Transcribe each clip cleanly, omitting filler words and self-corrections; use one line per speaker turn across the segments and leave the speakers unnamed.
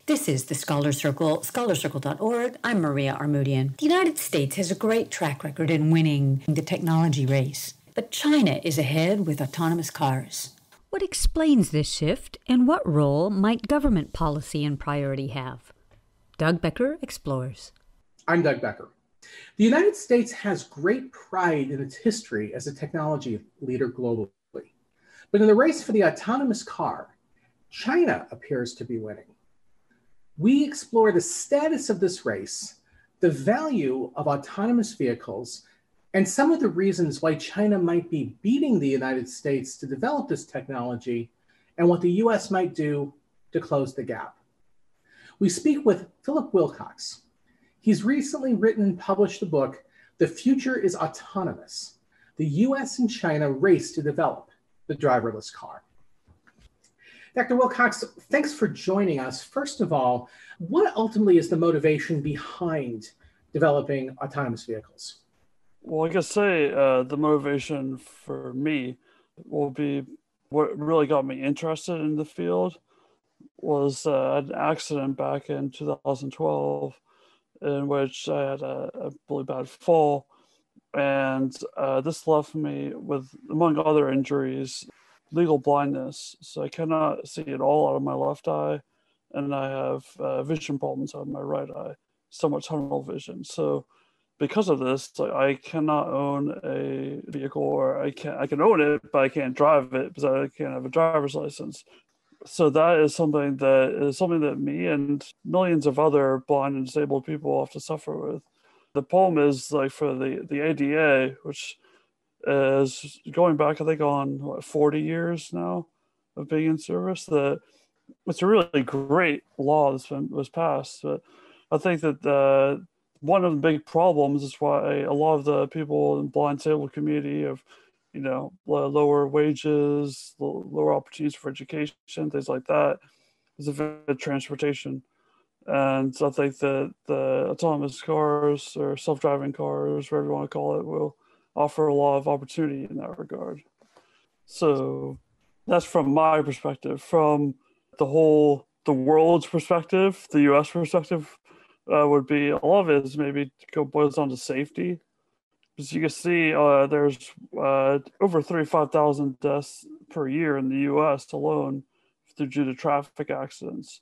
This is the Scholar Circle, scholarcircle.org. I'm Maria Armoudian. The United States has a great track record in winning the technology race, but China is ahead with autonomous cars. What explains this shift, and what role might government policy and priority have? Doug Becker explores.
I'm Doug Becker. The United States has great pride in its history as a technology leader globally. But in the race for the autonomous car, China appears to be winning. We explore the status of this race, the value of autonomous vehicles, and some of the reasons why China might be beating the United States to develop this technology, and what the US might do to close the gap. We speak with Philip Wilcox. He's recently written and published the book, The Future is Autonomous: The US and China Race to Develop the Driverless Car. Dr. Wilcox, thanks for joining us. First of all, what ultimately is the motivation behind developing autonomous vehicles?
Well, I guess the motivation for me will be what really got me interested in the field was an accident back in 2012 in which I had a really bad fall. And this left me with, among other injuries, legal blindness. So I cannot see at all out of my left eye. And I have vision problems out of my right eye, somewhat tunnel vision. So because of this, I cannot own a vehicle, or I can own it, but I can't drive it because I can't have a driver's license. So that is something that me and millions of other blind and disabled people have to suffer with. The problem is for the ADA, which is going back, I think, on 40 years now of being in service, that it's a really great law was passed. But I think that one of the big problems is why a lot of the people in the blind disabled community have, lower wages, lower opportunities for education, things like that, is the transportation. And so I think that the autonomous cars or self-driving cars, whatever you want to call it, will offer a lot of opportunity in that regard. So that's from my perspective. From the world's perspective, the US perspective would be, a lot of it is maybe boils down to safety. As you can see, there's over 35,000 deaths per year in the US alone due to traffic accidents,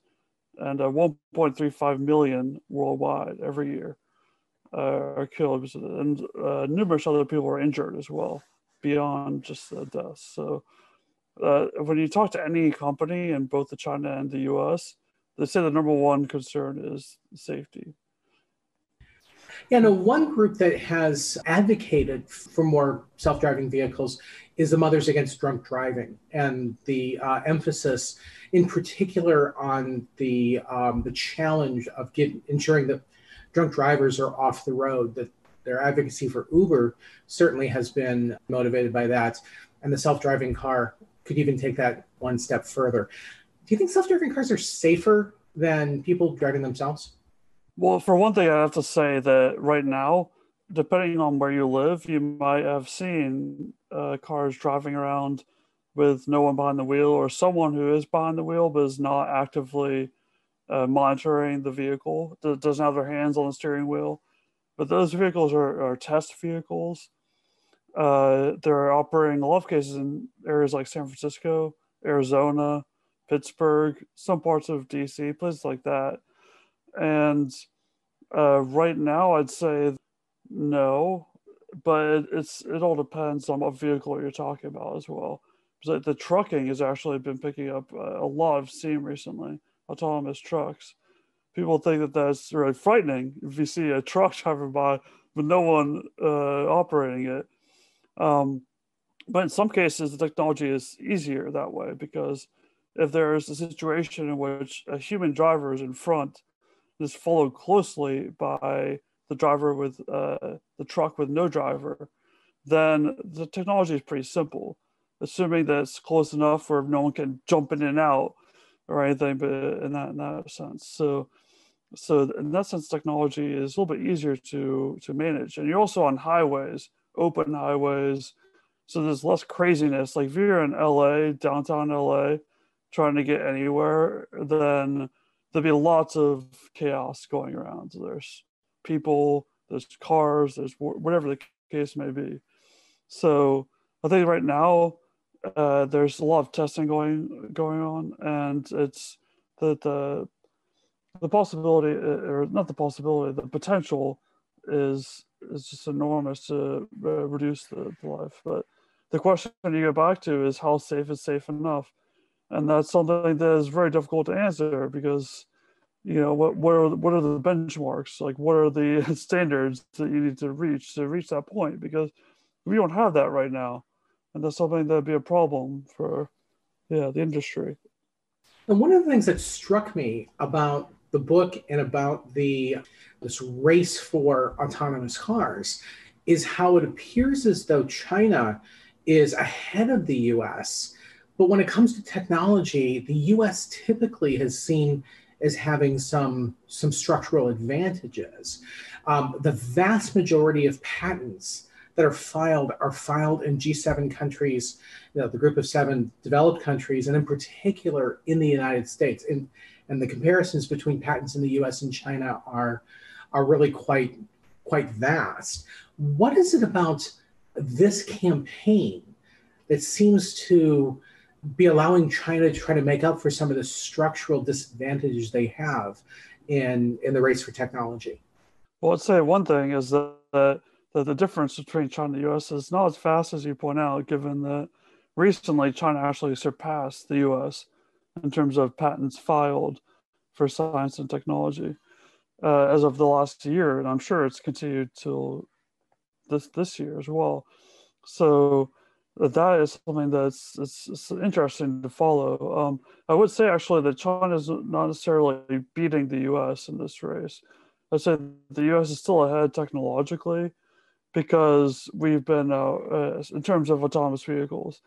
and 1.35 million worldwide every year are killed, and numerous other people are injured as well, beyond just deaths. So when you talk to any company in both the China and the US, they say the number one concern is safety.
Yeah, no, one group that has advocated for more self-driving vehicles is the Mothers Against Drunk Driving, and the emphasis in particular on the challenge of ensuring that drunk drivers are off the road. That their advocacy for Uber certainly has been motivated by that, and the self-driving car could even take that one step further. Do you think self-driving cars are safer than people driving themselves?
Well, for one thing, I have to say that right now, depending on where you live, you might have seen cars driving around with no one behind the wheel, or someone who is behind the wheel but is not actively monitoring the vehicle, doesn't have their hands on the steering wheel. But those vehicles are test vehicles. They're operating in a lot of cases in areas like San Francisco, Arizona, Pittsburgh, some parts of DC, places like that. And right now, I'd say no, but it all depends on what vehicle you're talking about as well. Because the trucking has actually been picking up a lot of steam recently, autonomous trucks. People think that that's really frightening if you see a truck driving by with no one operating it. But in some cases, the technology is easier that way, because if there's a situation in which a human driver is in front, is followed closely by the driver with the truck with no driver, then the technology is pretty simple, assuming that it's close enough where no one can jump in and out or anything, but in that sense. So in that sense, technology is a little bit easier to manage. And you're also on highways, open highways, so there's less craziness. Like if you're in LA, downtown LA, trying to get anywhere, then there'll be lots of chaos going around. So there's people, there's cars, there's whatever the case may be. So I think right now there's a lot of testing going on, and it's the possibility, or not the possibility, the potential is just enormous to reduce the life. But the question you go back to is how safe is safe enough, and that's something that is very difficult to answer because what are the benchmarks, like what are the standards that you need to reach that point, because we don't have that right now, and that's something that'd be a problem for the industry.
And one of the things that struck me about the book and about this race for autonomous cars is how it appears as though China is ahead of the US. But when it comes to technology, the US typically has seen as having some structural advantages. The vast majority of patents that are filed in G7 countries, the group of 7 developed countries, and in particular in the United States. And the comparisons between patents in the US and China are really quite vast. What is it about this campaign that seems to be allowing China to try to make up for some of the structural disadvantages they have in the race for technology?
Well, I'd say one thing is that the difference between China and the US is not as fast as you point out, given that recently China actually surpassed the US in terms of patents filed for science and technology as of the last year, and I'm sure it's continued till this year as well. So that is something that's it's interesting to follow. I would say actually that China is not necessarily beating the US in this race. I'd say the US is still ahead technologically because we've been, in terms of autonomous vehicles,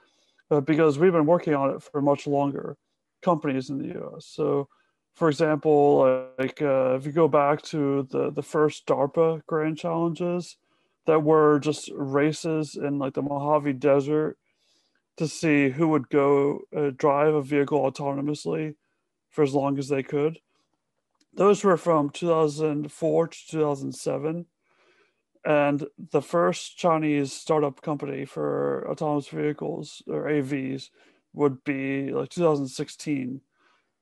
because we've been working on it for much longer, companies in the US. So, for example, if you go back to the first DARPA Grand Challenges, that were just races in like the Mojave Desert to see who would go drive a vehicle autonomously for as long as they could. Those were from 2004 to 2007. And the first Chinese startup company for autonomous vehicles, or AVs, would be like 2016.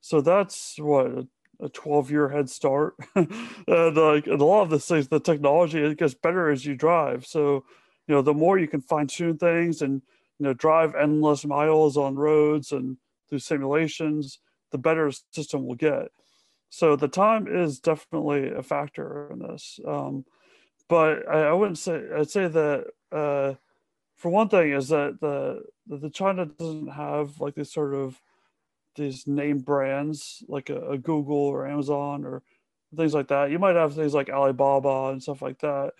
So that's what, a 12-year head start. And a lot of this things, the technology, it gets better as you drive. So, the more you can fine tune things and, drive endless miles on roads and through simulations, the better the system will get. So the time is definitely a factor in this. But I wouldn't say, I'd say that for one thing is that the China doesn't have like this sort of these name brands like a Google or Amazon or things like that. You might have things like Alibaba and stuff like that,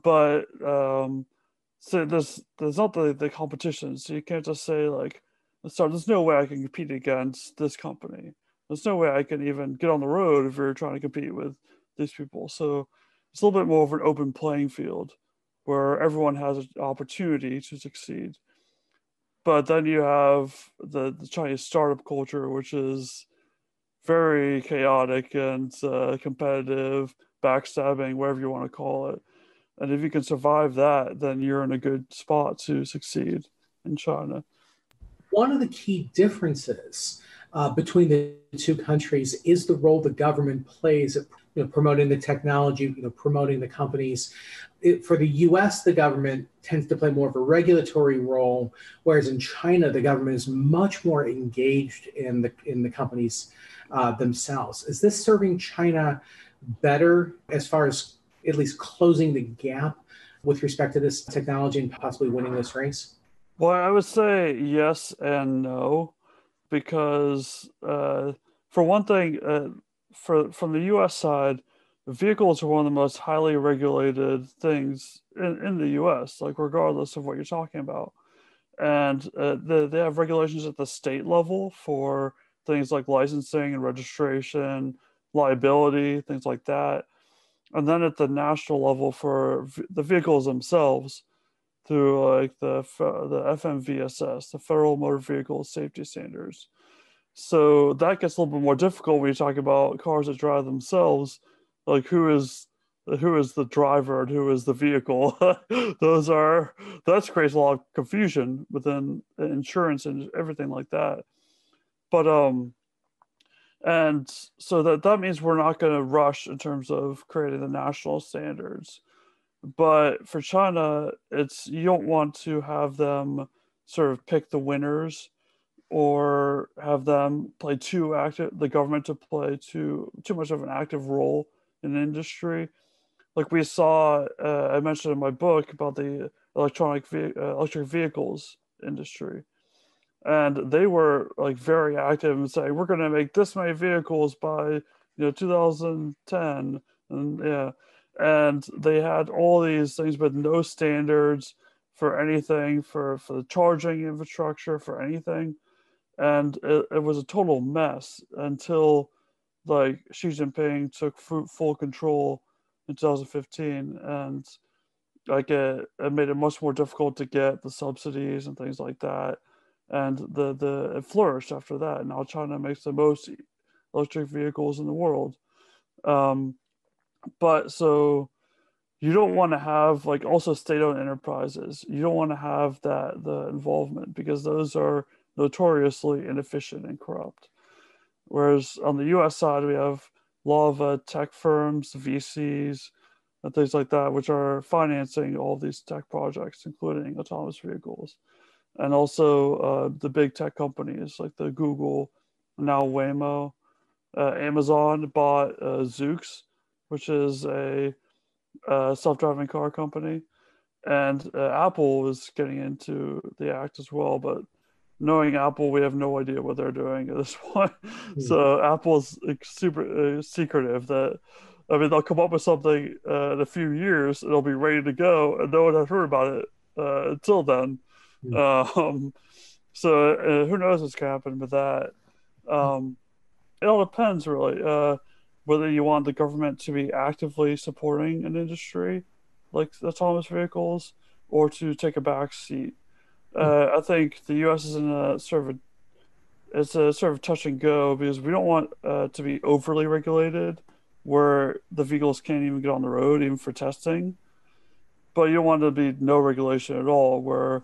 but so there's not the competition. So you can't just say like, there's no way I can compete against this company. There's no way I can even get on the road if you're trying to compete with these people. So it's a little bit more of an open playing field where everyone has an opportunity to succeed. But then you have the Chinese startup culture, which is very chaotic and competitive, backstabbing, whatever you want to call it. And if you can survive that, then you're in a good spot to succeed in China.
One of the key differences between the two countries is the role the government plays at promoting the technology, promoting the companies. For the US, the government tends to play more of a regulatory role, whereas in China, the government is much more engaged in the companies themselves. Is this serving China better as far as at least closing the gap with respect to this technology and possibly winning this race?
Well, I would say yes and no, because for one thing, from the U.S. side, vehicles are one of the most highly regulated things in the U.S., like regardless of what you're talking about. And they have regulations at the state level for things like licensing and registration, liability, things like that. And then at the national level for the vehicles themselves, through like the FMVSS, the Federal Motor Vehicle Safety Standards. So that gets a little bit more difficult when you talk about cars that drive themselves. Like who is the driver and who is the vehicle? That creates a lot of confusion within insurance and everything like that. But and so that means we're not going to rush in terms of creating the national standards. But for China, it's you don't want to have them sort of pick the winners or have them play too active, the government to play too much of an active role in the industry. Like we saw, I mentioned in my book about the electric vehicles industry, and they were like very active and saying we're going to make this many vehicles by 2010, and yeah, and they had all these things but no standards for anything for the charging infrastructure for anything, and it was a total mess until like Xi Jinping took full control in 2015, and like it made it much more difficult to get the subsidies and things like that, and it flourished after that. Now China makes the most electric vehicles in the world, um, but so you don't want to have like also state-owned enterprises. You don't want to have the involvement because those are notoriously inefficient and corrupt. Whereas on the U.S. side, we have a lot of tech firms, VCs, and things like that, which are financing all of these tech projects, including autonomous vehicles, and also the big tech companies like the Google, now Waymo. Amazon bought Zoox, which is a self-driving car company, and Apple is getting into the act as well. But knowing Apple, we have no idea what they're doing at this point. So Apple's super secretive. That I mean, they'll come up with something in a few years, it'll be ready to go, and no one has heard about it until then. So who knows what's going to happen with that? It all depends, really, whether you want the government to be actively supporting an industry like autonomous vehicles or to take a back seat. I think the U.S. is in a sort of it's a sort of touch and go because we don't want to be overly regulated, where the vehicles can't even get on the road even for testing. But you don't want to be no regulation at all, where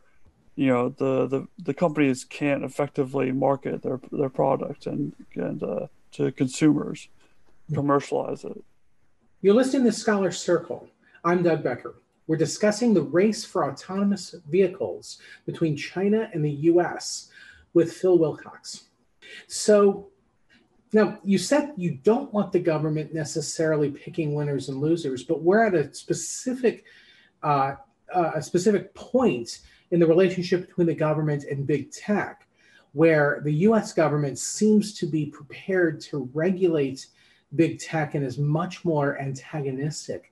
the companies can't effectively market their product and to consumers, commercialize it.
You're listening to Scholar Circle. I'm Doug Becker. We're discussing the race for autonomous vehicles between China and the US with Phil Wilcox. So now you said you don't want the government necessarily picking winners and losers, but we're at a specific point in the relationship between the government and big tech, where the US government seems to be prepared to regulate big tech and is much more antagonistic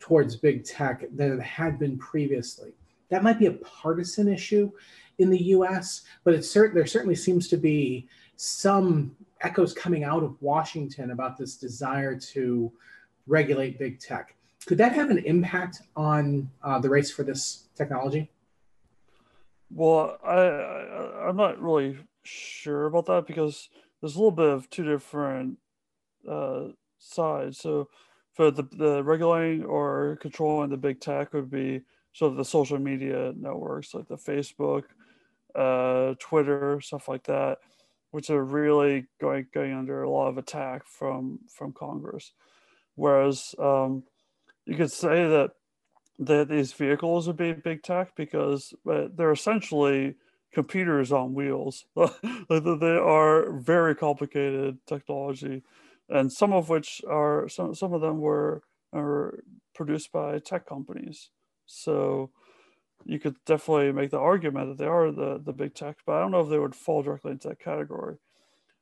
towards big tech than it had been previously. That might be a partisan issue in the US, but there certainly seems to be some echoes coming out of Washington about this desire to regulate big tech. Could that have an impact on the race for this technology?
Well, I'm not really sure about that because there's a little bit of two different sides. So for the regulating or controlling the big tech would be sort of the social media networks like the Facebook, Twitter, stuff like that, which are really going under a lot of attack from Congress. Whereas you could say that these vehicles would be big tech because they're essentially computers on wheels. They are very complicated technology, and some of them are produced by tech companies. So you could definitely make the argument that they are the big tech, but I don't know if they would fall directly into that category.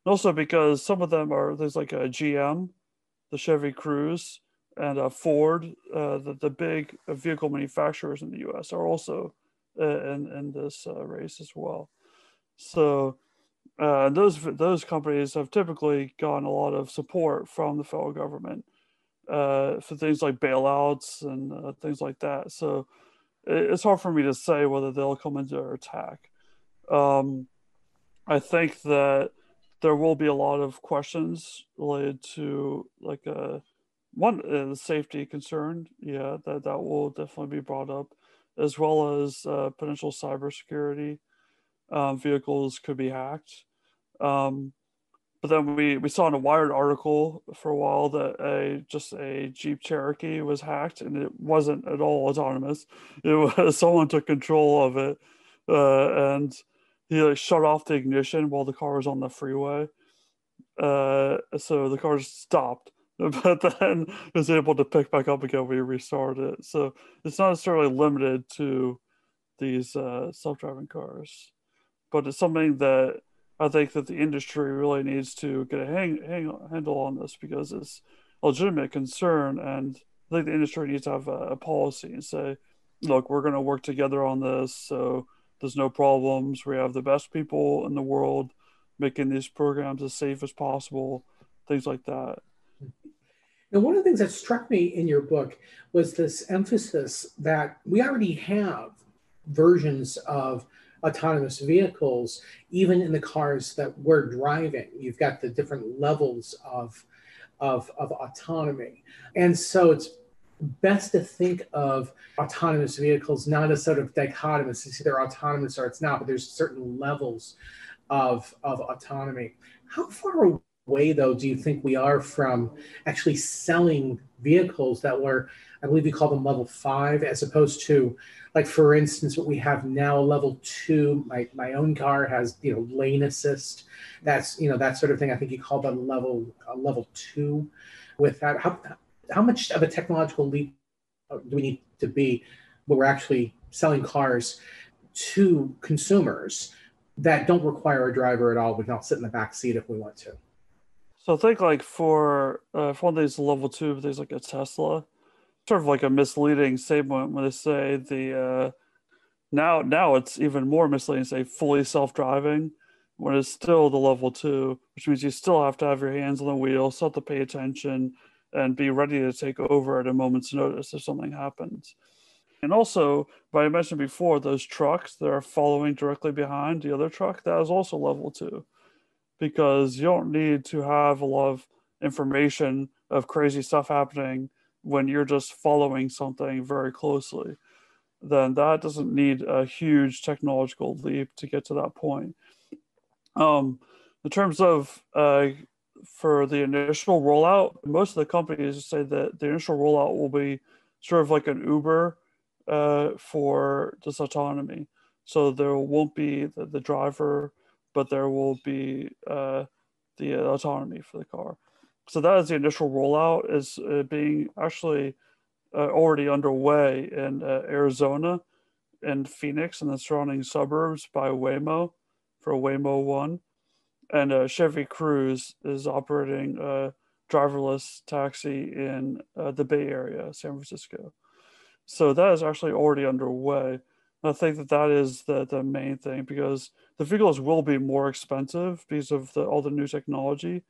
And also because some of them there's like a GM, the Chevy Cruze, and Ford, the big vehicle manufacturers in the U.S. are also in this race as well. So those companies have typically gotten a lot of support from the federal government for things like bailouts and things like that. So it's hard for me to say whether they'll come into our attack. I think that there will be a lot of questions related to like the safety concern. Yeah, that will definitely be brought up, as well as potential cybersecurity. Vehicles could be hacked. Um, but then we saw in a Wired article for a while that just a Jeep Cherokee was hacked, and it wasn't at all autonomous. It was someone took control of it, and he like shut off the ignition while the car was on the freeway. So the car just stopped, but then was able to pick back up again when we restarted it. So it's not necessarily limited to these self-driving cars, but it's something that I think that the industry really needs to get a handle on this, because it's a legitimate concern, and I think the industry needs to have a policy and say, look, we're going to work together on this, so there's no problems. We have the best people in the world making these programs as safe as possible, things like that.
Now, one of the things that struck me in your book was this emphasis that we already have versions of autonomous vehicles, even in the cars that we're driving. You've got the different levels of autonomy. And so it's best to think of autonomous vehicles not as sort of dichotomous. It's either autonomous or it's not, but there's certain levels of autonomy. How far away, though, do you think we are from actually selling vehicles that were, I believe you call them level 5, as opposed to, like, for instance, what we have now, level 2. My own car has, lane assist. That's, that sort of thing. I think you call that level 2 with that. How much of a technological leap do we need to be where we're actually selling cars to consumers that don't require a driver at all? We can all sit in the back seat if we want to.
So I think like for one of these level 2, things like a Tesla, sort of like a misleading statement when they say now it's even more misleading to say fully self-driving when it's still the level 2, which means you still have to have your hands on the wheel, still have to pay attention, and be ready to take over at a moment's notice if something happens. And also, what I mentioned before, those trucks that are following directly behind the other truck, that is also level 2, because you don't need to have a lot of information of crazy stuff happening when you're just following something very closely. Then that doesn't need a huge technological leap to get to that point. In terms of for the initial rollout, most of the companies say that the initial rollout will be sort of like an Uber for this autonomy. So there won't be the driver, but there will be the autonomy for the car. So that is the initial rollout, is being actually already underway in Arizona and Phoenix and the surrounding suburbs by Waymo for Waymo 1. And Chevy Cruise is operating a driverless taxi in the Bay Area, San Francisco. So that is actually already underway. I think that is the main thing, because the vehicles will be more expensive because of all the new technology,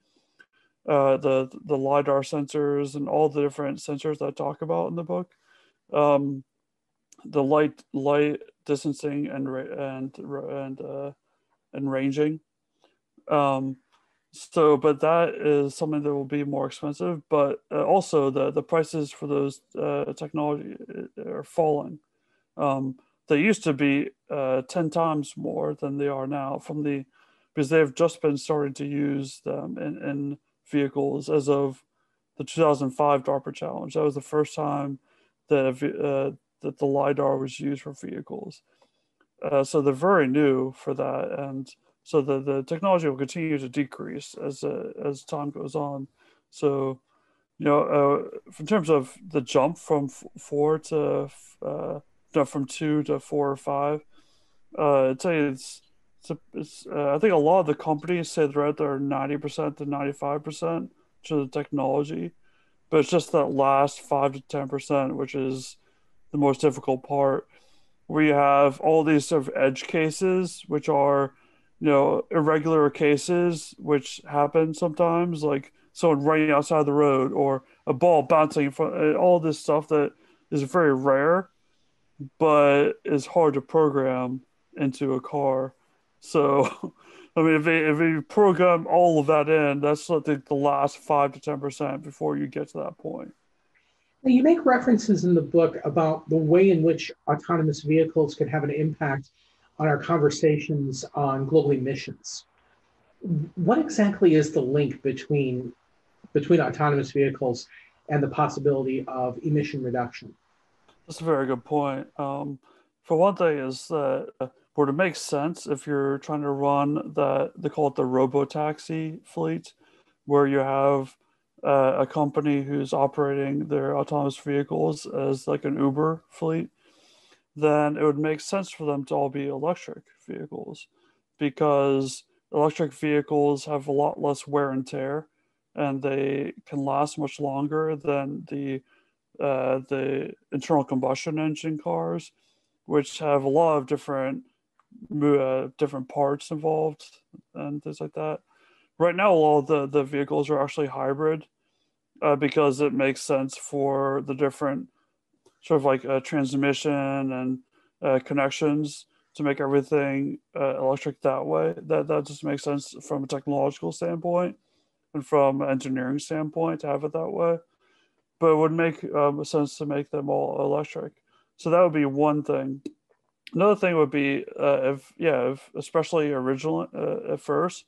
the LiDAR sensors and all the different sensors that I talk about in the book, the light distancing and ranging. But that is something that will be more expensive. But also the prices for those technology are falling. They used to be 10 times more than they are now because they've just been starting to use them in vehicles as of the 2005 DARPA challenge. That was the first time that the LiDAR was used for vehicles. So they're very new for that, and so the technology will continue to decrease as time goes on. So, in terms of the jump from 4 to from 2 to 4 or 5, I'd say I think a lot of the companies say they're at their 90% to 95% to the technology, but it's just that last 5 to 10%, which is the most difficult part. We have all these sort of edge cases, which are, irregular cases, which happen sometimes, like someone running outside the road or a ball bouncing in front, all this stuff that is very rare, but is hard to program into a car. So I mean, if they program all of that in, that's I think the last 5 to 10% before you get to that point.
Now, you make references in the book about the way in which autonomous vehicles could have an impact on our conversations on global emissions. What exactly is the link between autonomous vehicles and the possibility of emission reduction?
That's a very good point. For one thing, is that would it make sense if you're trying to run that they call it the robo-taxi fleet, where you have a company who's operating their autonomous vehicles as like an Uber fleet, then it would make sense for them to all be electric vehicles, because electric vehicles have a lot less wear and tear, and they can last much longer than the internal combustion engine cars, which have a lot of different parts involved and things like that. Right now, all the vehicles are actually hybrid, because it makes sense for the different sort of like transmission and connections to make everything electric that way. That just makes sense from a technological standpoint and from an engineering standpoint to have it that way. But it would make sense to make them all electric. So that would be one thing. Another thing would be if especially original at first,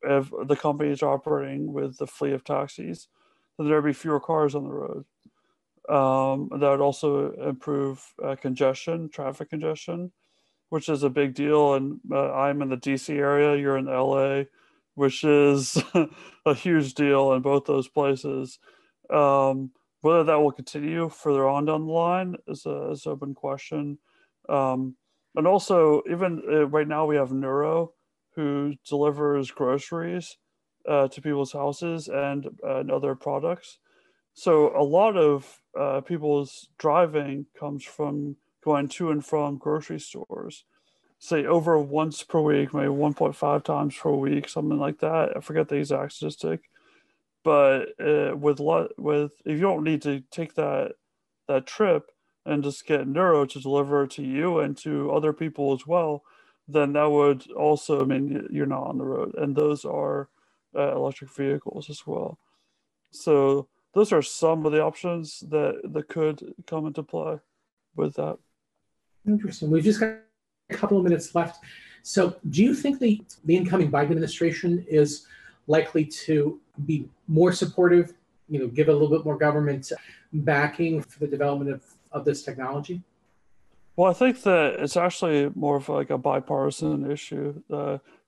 if the companies are operating with the fleet of taxis, then there'd be fewer cars on the road. That would also improve traffic congestion, which is a big deal. And I'm in the DC area, you're in LA, which is a huge deal in both those places. Whether that will continue further on down the line is an open question. And also, even right now, we have Nuro, who delivers groceries to people's houses and other products. So a lot of people's driving comes from going to and from grocery stores, say over once per week, maybe 1.5 times per week, something like that. I forget the exact statistic. But if you don't need to take that trip and just get Nuro to deliver to you and to other people as well, then that would also mean you're not on the road. And those are electric vehicles as well. So those are some of the options that could come into play with that.
Interesting. We've just got a couple of minutes left. So do you think the incoming Biden administration is likely to be more supportive, give a little bit more government backing for the development of this technology?
Well, I think that it's actually more of like a bipartisan issue.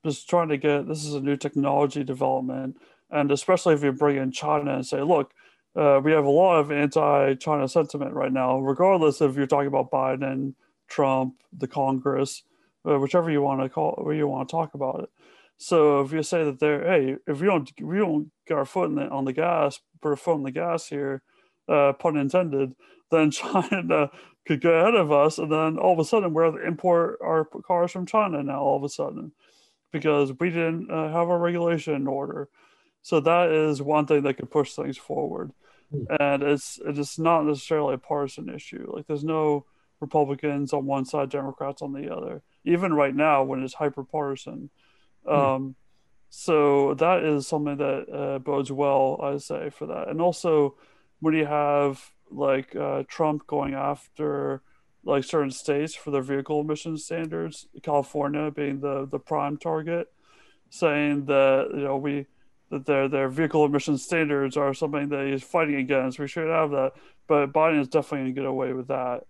Just trying to this is a new technology development. And especially if you bring in China and say, look, we have a lot of anti-China sentiment right now, regardless if you're talking about Biden, Trump, the Congress, whichever you want to call it, where you want to talk about it. So if you say that if we don't get our foot on the gas, put our foot on the gas here, pun intended, then China could go ahead of us, and then all of a sudden we're to import our cars from China now. All of a sudden, because we didn't have our regulation in order. So that is one thing that could push things forward. And it's not necessarily a partisan issue. Like there's no Republicans on one side, Democrats on the other. Even right now, when it's hyper partisan. So that is something that bodes well, I say, for that. And also, when you have like Trump going after like certain states for their vehicle emission standards, California being the prime target, saying that that their vehicle emission standards are something that he's fighting against. We should have that, but Biden is definitely going to get away with that.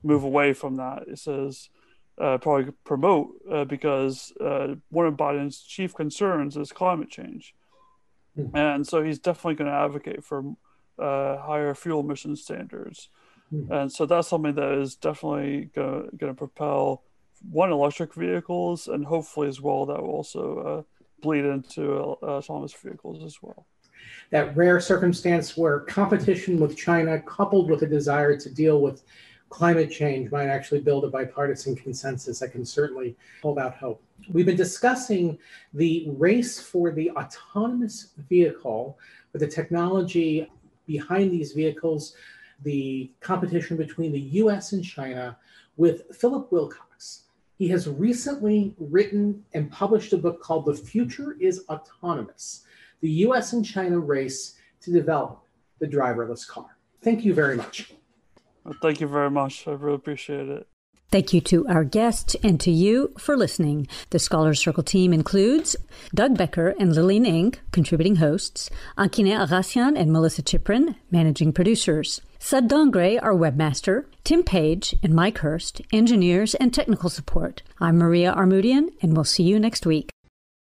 Move away from that. It says probably promote because one of Biden's chief concerns is climate change, and so he's definitely going to advocate for higher fuel emission standards. And so that's something that is definitely going to propel electric vehicles, and hopefully as well that will also bleed into autonomous vehicles as well.
That rare circumstance where competition with China coupled with a desire to deal with climate change might actually build a bipartisan consensus that can certainly hold out hope. We've been discussing the race for the autonomous vehicle, for the technology behind these vehicles, the competition between the US and China, with Philip Wilcox. He has recently written and published a book called The Future is Autonomous, the US and China race to develop the driverless car. Thank you very much.
Thank you very much. I really appreciate it.
Thank you to our guests and to you for listening. The Scholar Circle team includes Doug Becker and Lillian Ng, contributing hosts, Ankine Agassian and Melissa Chiprin, managing producers, Sud Dongre, our webmaster, Tim Page and Mike Hurst, engineers and technical support. I'm Maria Armoudian, and we'll see you next week.